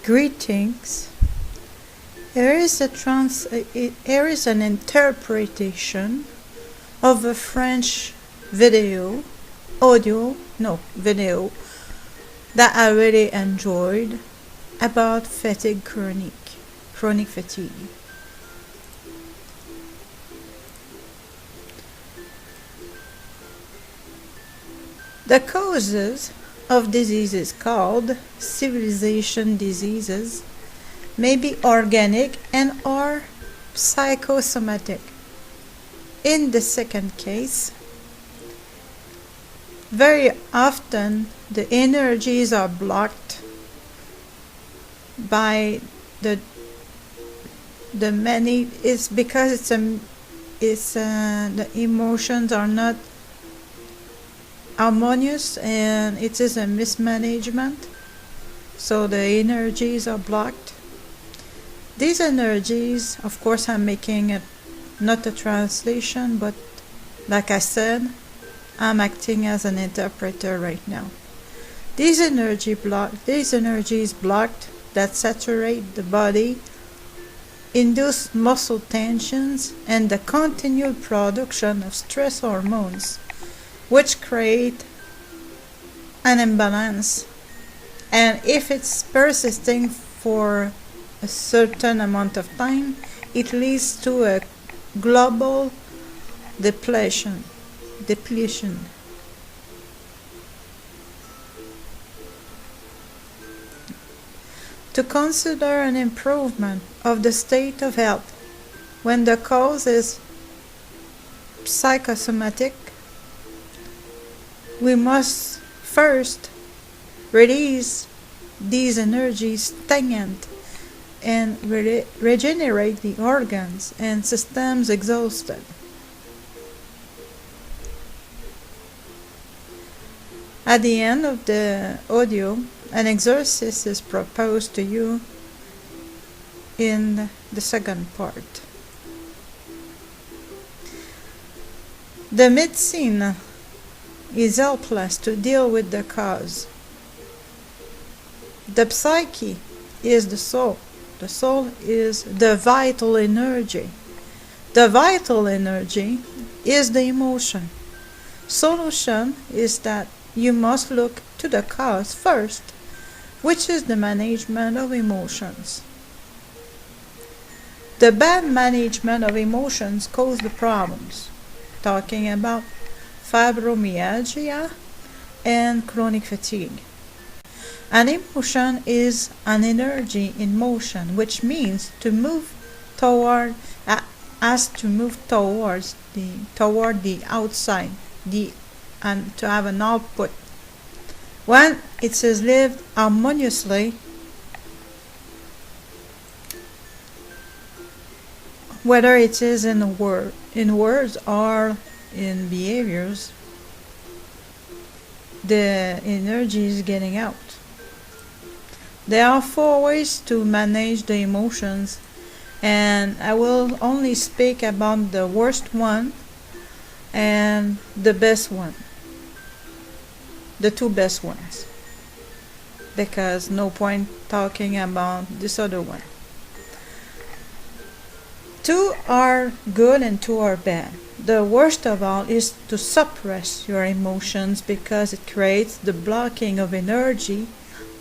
Greetings. Here is an interpretation of a French video that I really enjoyed about chronic fatigue. The causes of diseases called civilization diseases may be organic and or psychosomatic. In the second case, very often the energies are blocked by the many. It's because the emotions are not harmonious and it is a mismanagement, so the energies are blocked. These energies, of course, I'm making not a translation, but like I said, I'm acting as an interpreter right now. These energies blocked that saturate the body, induce muscle tensions, and the continued production of stress hormones, which create an imbalance. And if it's persisting for a certain amount of time, it leads to a global depletion. To consider an improvement of the state of health when the cause is psychosomatic, we must first release these energies stagnant and regenerate the organs and systems exhausted. At the end of the audio, an exercise is proposed to you in the second part. The medicine is helpless to deal with the cause. The psyche is the soul. The soul is the vital energy. The vital energy is the emotion. Solution is that you must look to the cause first, which is the management of emotions. The bad management of emotions cause the problems. Talking about fibromyalgia and chronic fatigue. An emotion is an energy in motion, which means to move toward the outside, and to have an output. When it is lived harmoniously, whether it is in words or in behaviors, the energy is getting out. There are 4 ways to manage the emotions, and I will only speak about the worst one and the best one, the 2 best ones, because no point talking about this other one. 2 are good and 2 are bad. The worst of all is to suppress your emotions, because it creates the blocking of energy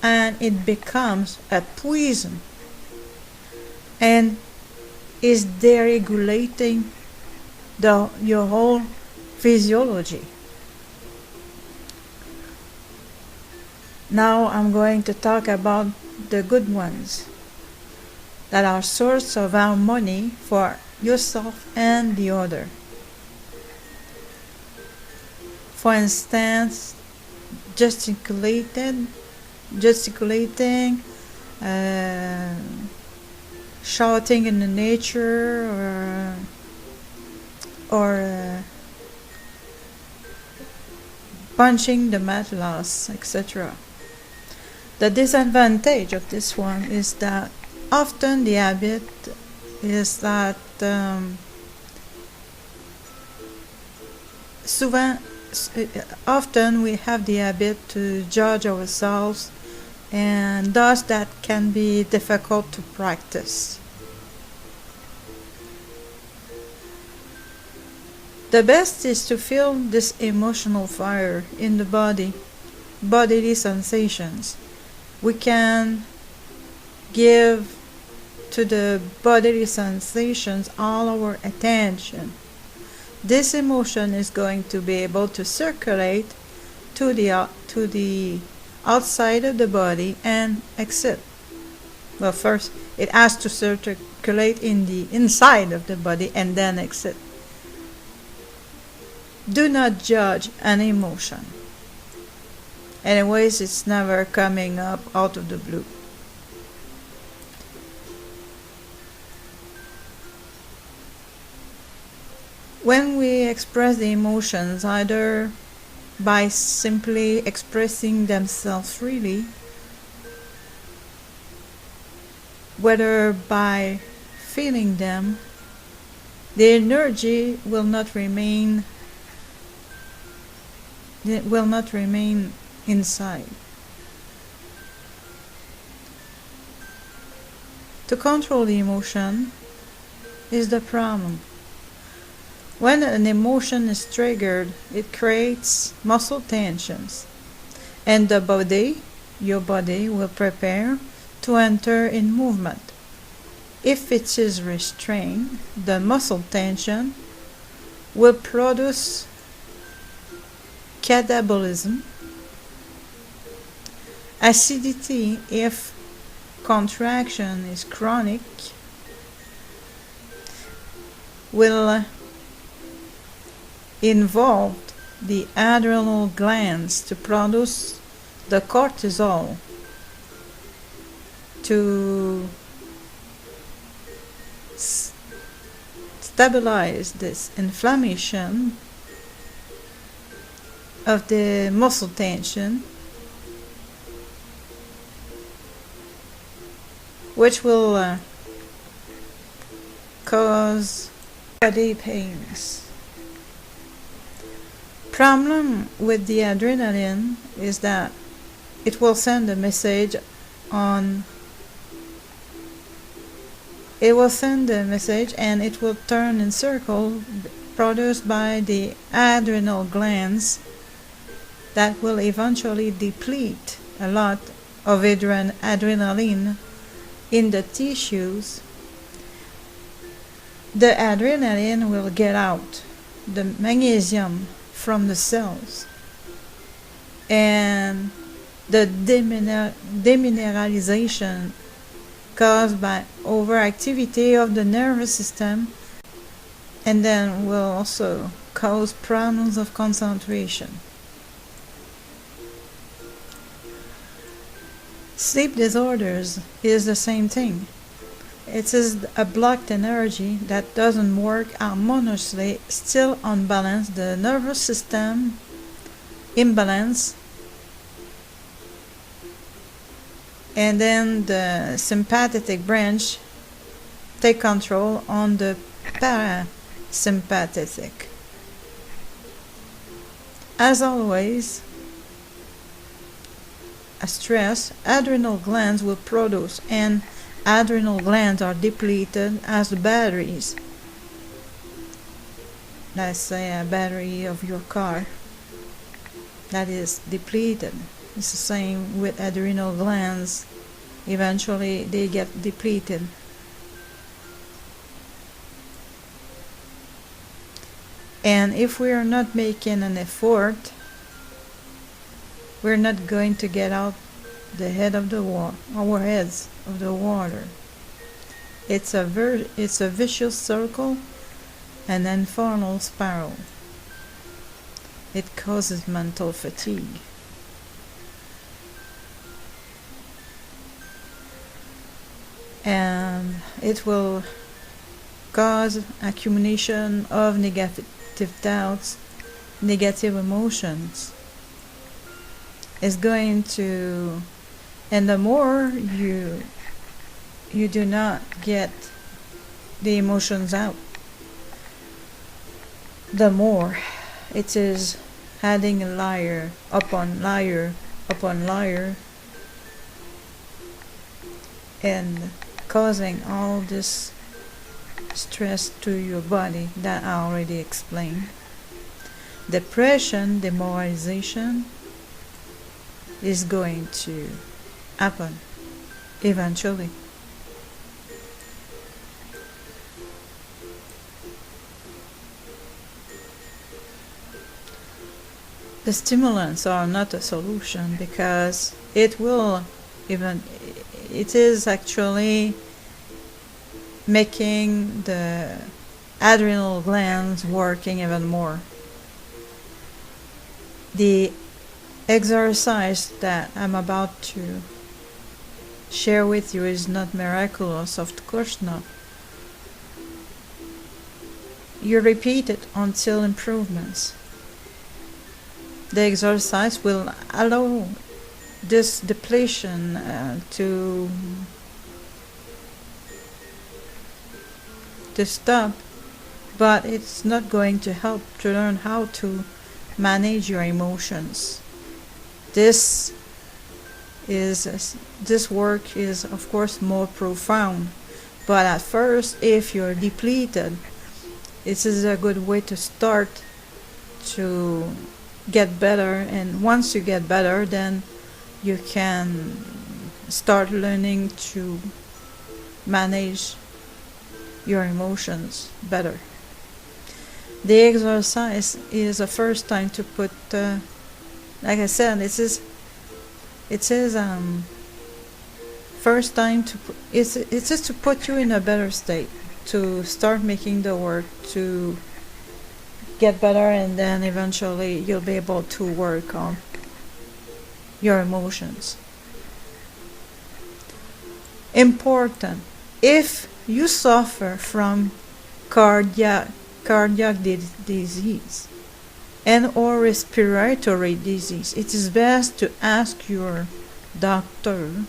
and it becomes a poison and is deregulating your whole physiology. Now I'm going to talk about the good ones that are source of harmony for yourself and the other. For instance, gesticulating, shouting in the nature, or punching the mattress, etc. The disadvantage of this one is that often the habit is that often we have the habit to judge ourselves and thus that can be difficult to practice. The best is to feel this emotional fire in the body, bodily sensations. We can give to the bodily sensations all our attention. This emotion is going to be able to circulate to the outside of the body and exit. Well, first it has to circulate in the inside of the body and then exit. Do not judge an emotion. Anyways, it's never coming up out of the blue. When we express the emotions, either by simply expressing themselves freely, whether by feeling them, the energy will not remain inside. To control the emotion is the problem. When an emotion is triggered, it creates muscle tensions, and your body will prepare to enter in movement. If it is restrained, the muscle tension will produce catabolism, acidity if contraction is chronic, will involve the adrenal glands to produce the cortisol to stabilize this inflammation of the muscle tension, which will cause body pains. Problem with the adrenaline is that it will send a message and it will turn in circle produced by the adrenal glands that will eventually deplete a lot of adrenaline in the tissues. The adrenaline will get out the magnesium from the cells, and the demineralization caused by overactivity of the nervous system, and then will also cause problems of concentration. Sleep disorders is the same thing. It is a blocked energy that doesn't work harmoniously, still unbalanced, the nervous system imbalance, and then the sympathetic branch take control on the parasympathetic. As always, a stress, adrenal glands will produce, and adrenal glands are depleted as the batteries. Let's say a battery of your car that is depleted. It's the same with adrenal glands. Eventually they get depleted. And if we are not making an effort, we're not going to get out the head of the our heads of the water. It's a vicious circle, an infernal spiral. It causes mental fatigue. And it will cause accumulation of negative doubts, negative emotions. It's going to, and the more you do not get the emotions out, the more it is adding a layer upon layer upon layer and causing all this stress to your body that I already explained. Depression, demoralization is going to happen eventually. The stimulants are not a solution because it is actually making the adrenal glands working even more. The exercise that I'm about to share with you is not miraculous, of course not. You repeat it until improvements. The exercise will allow this depletion to stop, but it's not going to help to learn how to manage your emotions. This work is of course more profound, but at first, if you're depleted, this is a good way to start to get better, and once you get better, then you can start learning to manage your emotions better. The exercise is the first time to put, like I said, it is first time to put, it's just to put you in a better state, to start making the work, to get better, and then eventually you'll be able to work on your emotions. Important: if you suffer from cardiac disease and or respiratory disease, it is best to ask your doctor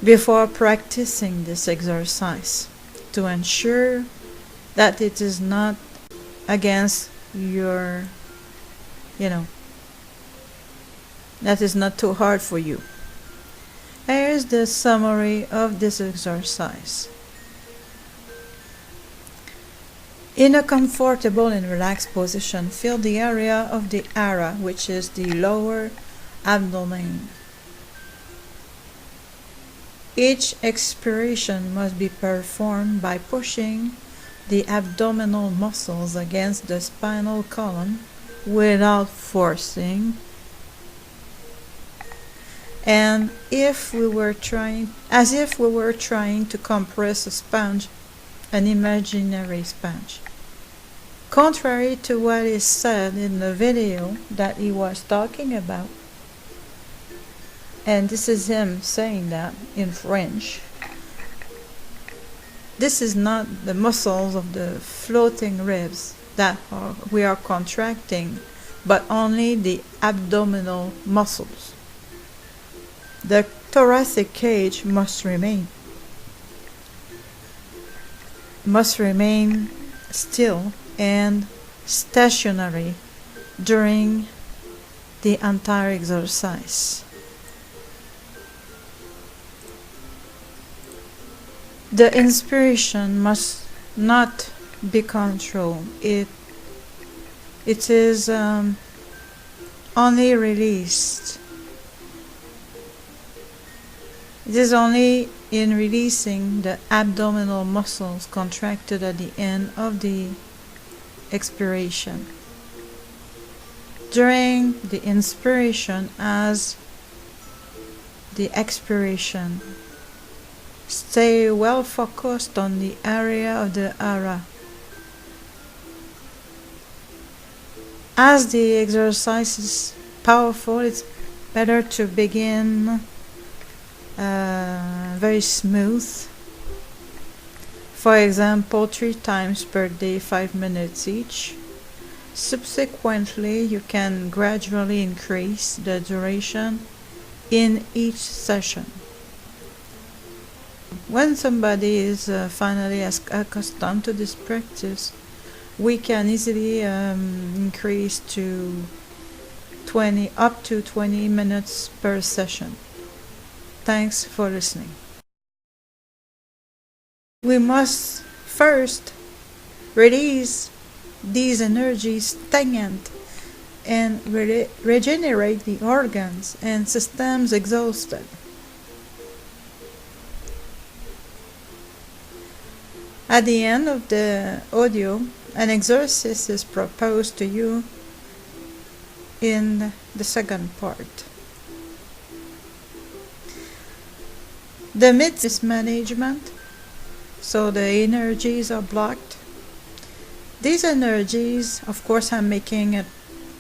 before practicing this exercise to ensure that it is not against your, that is not too hard for you. Here is the summary of this exercise. In a comfortable and relaxed position, feel the area of the ara, which is the lower abdomen. Each expiration must be performed by pushing the abdominal muscles against the spinal column without forcing, and as if we were trying to compress a sponge, an imaginary sponge. Contrary to what is said in the video that he was talking about, and this is him saying that in French, this is not the muscles of the floating ribs that we are contracting, but only the abdominal muscles. The thoracic cage must remain still and stationary during the entire exercise. The inspiration must not be controlled. It is only released. It is only in releasing the abdominal muscles contracted at the end of the expiration. During the inspiration as the expiration, stay well focused on the area of the ara. As the exercise is powerful, it's better to begin very smooth. For example, 3 times per day, 5 minutes each. Subsequently, you can gradually increase the duration in each session. When somebody is finally accustomed to this practice, we can easily increase to up to 20 minutes per session. Thanks for listening. we must first release these energies stagnant and regenerate the organs and systems exhausted. At the end of the audio, an exercise is proposed to you in the second part. The mismanagement, so the energies are blocked. These energies, of course, I'm making it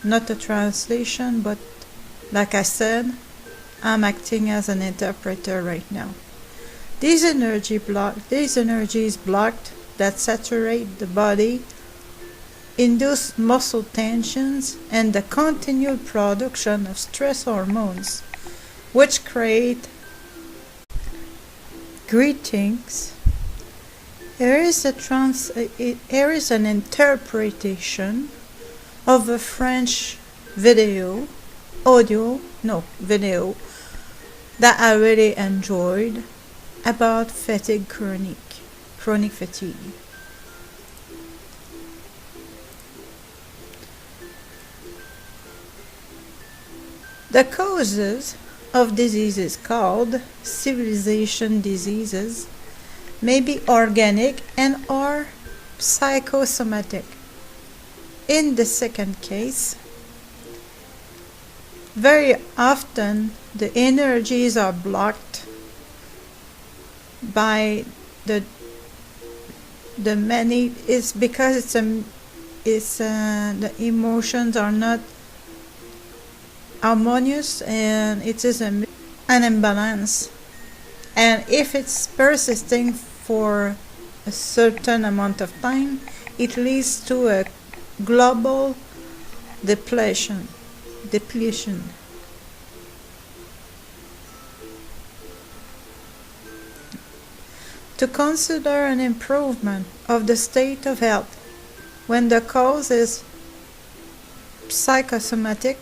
not a translation, but like I said, I'm acting as an interpreter right now. These energies blocked that saturate the body, induce muscle tensions, and the continued production of stress hormones, which create greetings. Here is an interpretation of a French video that I really enjoyed about chronic fatigue. The causes of diseases called civilization diseases may be organic and or psychosomatic. In the second case, very often the energies are blocked by the many. It's because the emotions are not harmonious, and it is an imbalance. And if it's persisting for a certain amount of time, it leads to a global depletion. To consider an improvement of the state of health when the cause is psychosomatic,